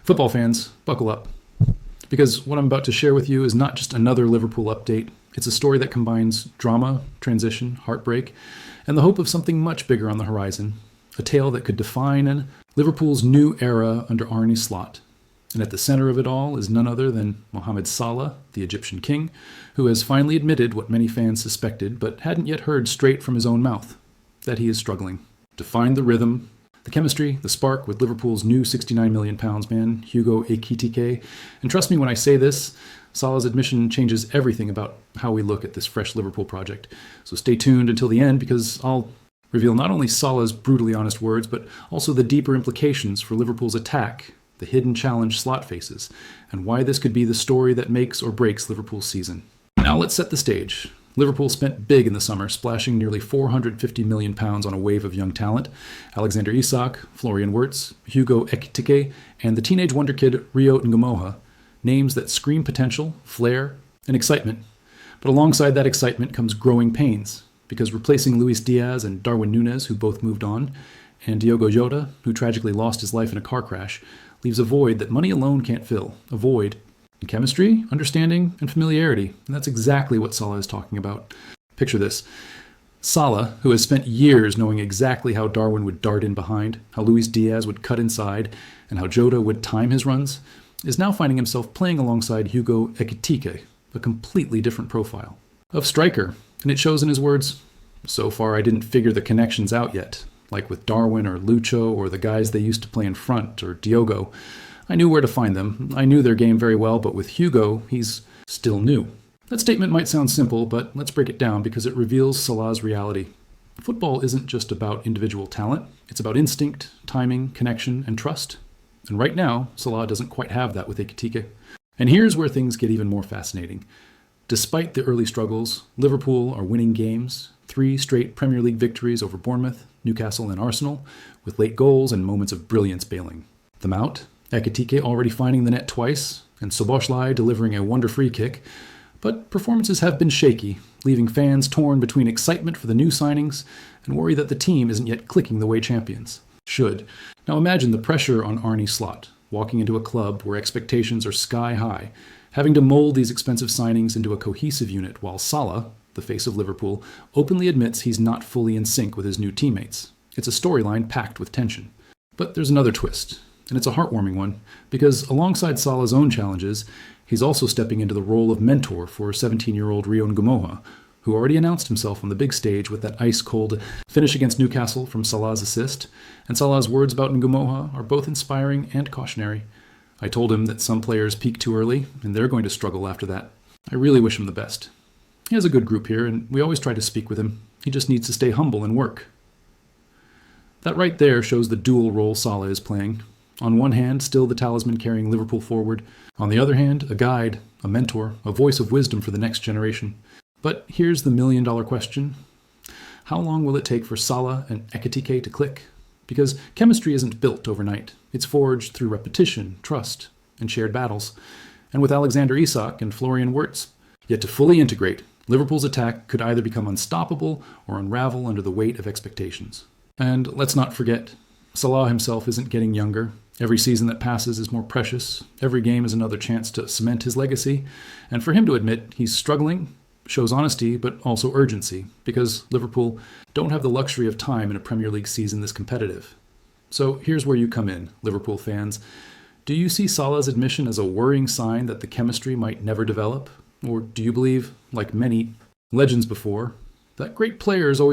Football fans, buckle up. Because what I'm about to share with you is not just another Liverpool update. It's a story that combines drama, transition, heartbreak, and the hope of something much bigger on the horizon. A tale that could define Liverpool's new era under Arne Slot. And at the center of it all is none other than Mohamed Salah, the Egyptian king, who has finally admitted what many fans suspected but hadn't yet heard straight from his own mouth, that he is struggling to find the rhythm, the chemistry, the spark with Liverpool's new £69 million man, Hugo Ekitike. And trust me when I say this, Salah's admission changes everything about how we look at this fresh Liverpool project. So stay tuned until the end because I'll reveal not only Salah's brutally honest words, but also the deeper implications for Liverpool's attack, the hidden challenge Slot faces, and why this could be the story that makes or breaks Liverpool's season. Now let's set the stage. Liverpool spent big in the summer, splashing nearly £450 million on a wave of young talent. Alexander Isak, Florian Wirtz, Hugo Ekitike, and the teenage wonder kid Rio Ngumoha, names that scream potential, flair, and excitement. But alongside that excitement comes growing pains, because replacing Díaz and Darwin Núñez, who both moved on, and Diogo Jota, who tragically lost his life in a car crash, leaves a void that money alone can't fill. A void in chemistry, understanding, and familiarity. And that's exactly what Salah is talking about. Picture this. Salah, who has spent years knowing exactly how Darwin would dart in behind, how Díaz would cut inside, and how Jota would time his runs, is now finding himself playing alongside Hugo Ekitike, a completely different profile of striker. And it shows in his words, "So far I didn't figure the connections out yet, like with Darwin or Lucho or the guys they used to play in front or Diogo. I knew where to find them. I knew their game very well, but with Hugo, he's still new." That statement might sound simple, but let's break it down because it reveals Salah's reality. Football isn't just about individual talent. It's about instinct, timing, connection, and trust. And right now, Salah doesn't quite have that with Ekitike. And here's where things get even more fascinating. Despite the early struggles, Liverpool are winning games, 3 straight Premier League victories over Bournemouth, Newcastle, and Arsenal, with late goals and moments of brilliance bailing them out. Ekitike already finding the net twice, and Szoboszlai delivering a wonder free kick. But performances have been shaky, leaving fans torn between excitement for the new signings and worry that the team isn't yet clicking the way champions should. Now imagine the pressure on Arne Slot, walking into a club where expectations are sky high, having to mold these expensive signings into a cohesive unit while Salah, the face of Liverpool, openly admits he's not fully in sync with his new teammates. It's a storyline packed with tension. But there's another twist, and it's a heartwarming one, because alongside Salah's own challenges, he's also stepping into the role of mentor for 17-year-old Rio Ngumoha, who already announced himself on the big stage with that ice-cold finish against Newcastle from Salah's assist, and Salah's words about Ngumoha are both inspiring and cautionary. I told him that some players peak too early, and they're going to struggle after that. I really wish him the best. He has a good group here, and we always try to speak with him. He just needs to stay humble and work. That right there shows the dual role Salah is playing. On one hand, still the talisman carrying Liverpool forward. On the other hand, a guide, a mentor, a voice of wisdom for the next generation. But here's the million-dollar question. How long will it take for Salah and Ekitike to click? Because chemistry isn't built overnight. It's forged through repetition, trust, and shared battles. And with Alexander Isak and Florian Wirtz, yet to fully integrate, Liverpool's attack could either become unstoppable or unravel under the weight of expectations. And let's not forget, Salah himself isn't getting younger. Every season that passes is more precious. Every game is another chance to cement his legacy. And for him to admit he's struggling shows honesty, but also urgency, because Liverpool don't have the luxury of time in a Premier League season this competitive. So here's where you come in, Liverpool fans. Do you see Salah's admission as a worrying sign that the chemistry might never develop? Or do you believe, like many legends before, that great players always